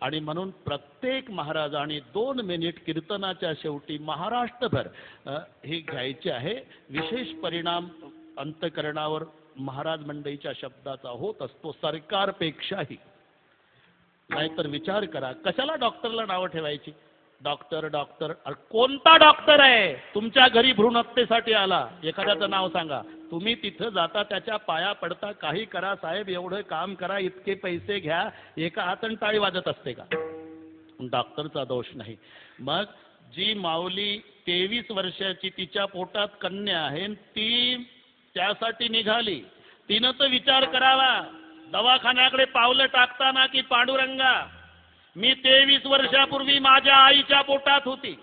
आणि म्हणून प्रत्येक महाराजांनी 2 मिनिट कीर्तनाच्या शेवटी महाराष्ट्रभर हे घ्यायचे आहे। विशेष परिणाम अंतकरणावर महाराज मंडळीच्या शब्दाचा होत असतो सरकारपेक्षाही। नाहीतर विचार करा, कशाला डॉक्टरला नाव ठेवायची? डॉक्टर डॉक्टर, कोणता डॉक्टर आहे? तुमच्या घरी भ्रूण हत्येसाठी आला, एखाद्याचं नाव सांगा, तुम्ही तिथं जाता, त्याच्या पाया पडता, काही करा साहेब, एवढं काम करा, इतके पैसे घ्या, एका हाताने टाळी वाजत असते का? डॉक्टरचा दोष नाही। मग जी माऊली 23 वर्षाची तिच्या पोटात कन्या आहे, ती त्यासाठी निघाली, तिनं तर विचार करावा दवाखान्याकडे पावलं टाकताना की पांडुरंगा, मी 23 वर्षापूर्वी माझ्या आईच्या पोटात होती,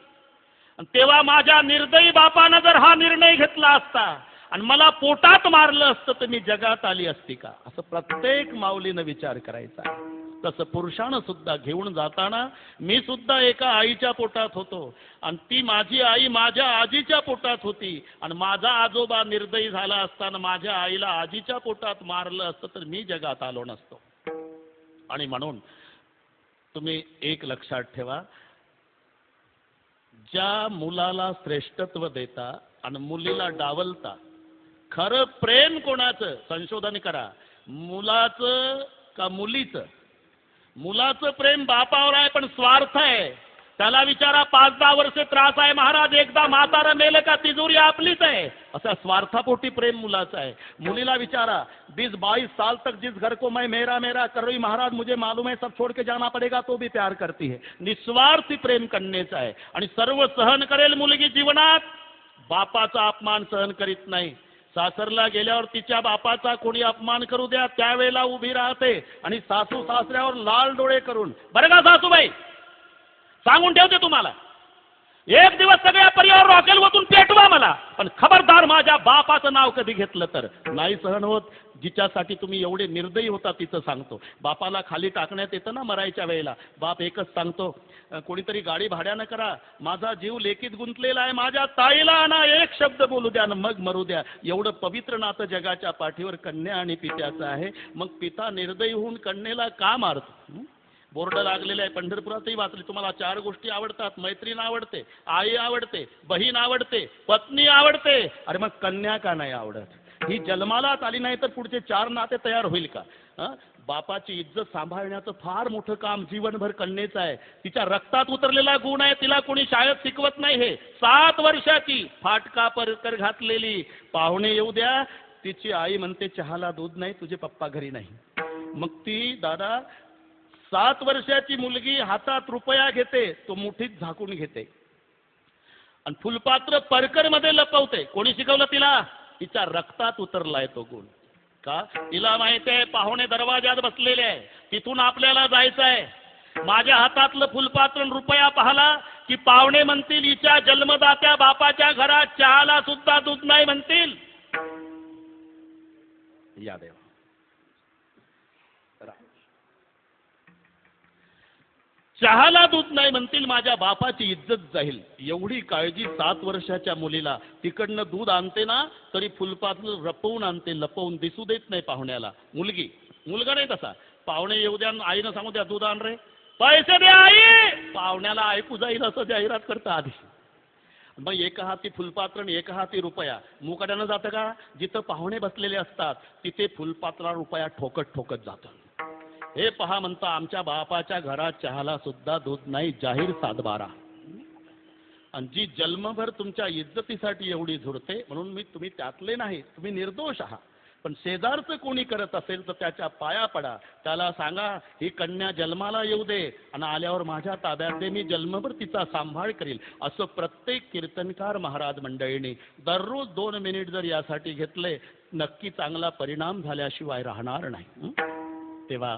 तेव्हा माझ्या निर्दयी बापानं जर हा निर्णय घेतला असता आणि मला पोटात मारलं असतं तर मी जगात आली असती का? असं प्रत्येक माऊलीनं विचार करायचा। तसं पुरुषानं सुद्धा घेऊन जाताना, मी सुद्धा एका आईच्या पोटात होतो आणि ती माझी आई माझ्या आजीच्या पोटात होती आणि माझा आजोबा निर्दयी झाला असताना माझ्या आईला आजीच्या पोटात मारलं असतं तर मी जगात आलो नसतो। आणि म्हणून तुम्ही एक लक्षात ठेवा, ज्या मुलाला श्रेष्ठत्व देता आणि मुलीला डावलता, खरं प्रेम कोणाचं? संशोधन करा, मुलाचं का मुलीचं? मुलाचं प्रेम बापावर आहे पण स्वार्थ आहे। त्याला विचारा, 5-10 वर्ष त्रास आहे महाराज, एकदा म्हातारा मेलं का तिजोरी आपलीच आहे, असा स्वार्थापोटी प्रेम मुलाचं आहे। मुलीला विचारा, 20-22 साल तक जिस घर को मैं मेरा मेरा कर रही महाराज, मुझे मालूम है सब छोड़ के जाना पड़ेगा, तो भी प्यार करती है। निस्वार्थी प्रेम कन्येचं आहे आणि सर्व सहन करेल मुलगी जीवनात, बापाचा अपमान सहन करीत नाही। सासरला गेल्यावर तिच्या बापाचा कोणी अपमान करू द्या, त्यावेळेला उभी राहते आणि सासू सासऱ्यावर लाल डोळे करून, बरं का सासूबाई, सांगून ठेवते तुम्हाला, एक दिवस सगळ्या परिवार रॉकेल वतून पेटवा मला, पण खबरदार माझ्या बापाचं नाव कधी घेतलं तर नाही सहन होत। जिच्यासाठी तुम्ही एवढे निर्दयी होता तिचं सांगतो, बापाला खाली टाकण्यात येतं ना मरायच्या वेळेला, बाप एकच सांगतो, कोणीतरी गाडी भाड्यानं करा, माझा जीव लेकीत गुंतलेला आहे, माझ्या ताईला ना एक शब्द बोलू द्या ना मग मरू द्या। एवढं पवित्र नातं जगाच्या पाठीवर कन्या आणि पित्याचं आहे, मग पिता निर्दयी होऊन कन्येला का मारतो? बोर्ड लागलेले आहे, पंढरपुरातही वाचले, तुम्हाला 4 गोष्टी आवडतात, मैत्रीण आवडते, आई आवडते, बहीण आवडते, पत्नी आवडते, अरे मग कन्या का नाही आवडत? ही जन्मालाच आली नाही तर पुढचे 4 नाते तयार होईल का? बापाची इज्जत सांभाळण्याचं फार मोठं काम जीवनभर कन्येचं आहे। तिच्या रक्तात उतरलेला गुण आहे, तिला कोणी शाळेत शिकवत नाही। हे 7 वर्षाची फाटका परकर घातलेली, पाहुणे येऊ द्या, तिची आई म्हणते चहाला दूध नाही, तुझे पप्पा घरी नाही। मग ती दादा 7 वर्षाची मुलगी हातात रुपया घेते, तो मुठीत झाकून घेते आणि फुलपात्र परकर मध्ये लपवते। कोणी शिकवलं तिला? तिच्या रक्तात उतरलाय तो गुण। का? तिला माहिती आहे पाहुणे दरवाजात बसलेले आहे, तिथून आपल्याला जायचं आहे, माझ्या हातातलं फुलपात्र रुपया पाहला की पाहुणे म्हणतील हिच्या जन्मदात्या बापाच्या घरात चहाला सुद्धा दूध नाही म्हणतील। या देवा, चहाला दूध नाही म्हणतील, माझ्या बापाची इज्जत जाईल, एवढी काळजी 7 वर्षाच्या मुलीला। तिकडनं दूध आणते ना तरी फुलपात्र रपवून आणते, लपवून, दिसू देत नाही पाहुण्याला। मुलगी, मुलगा नाही तसा, पाहुणे येऊ द्या, आईनं सांगू द्या दूध आण रे, पैसे द्या आई, पाहुण्याला ऐकू जाईल असं जाहिरात करतं आधी। मग एका हाती फुलपात्र आणि एका हाती रुपया, मुकाट्यानं जातं का? जिथं पाहुणे बसलेले असतात तिथे फुलपात्रा रुपया ठोकत ठोकत जातं। हे पहा म्हणता, आमच्या बापाच्या घरात चहाला सुद्धा दूध नाही, जाहीर 7-12। आणि जी जन्मभर तुमच्या इज्जतीसाठी एवढी झुरते, म्हणून तुम्ही त्यातले नाही, तुम्ही निर्दोष आहात, पण शेजारचं कोणी करत असेल तर त्याच्या पाया पडा, त्याला सांगा ही कन्या जन्माला येऊ दे आणि आल्यावर माझ्या ताब्यात दे, मी जन्मभर तिचा सांभाळ करील। असं प्रत्येक कीर्तनकार महाराज मंडळींनी दररोज 2 मिनिट जर यासाठी घेतले, नक्की चांगला परिणाम झाल्याशिवाय राहणार नाही। तेव्हा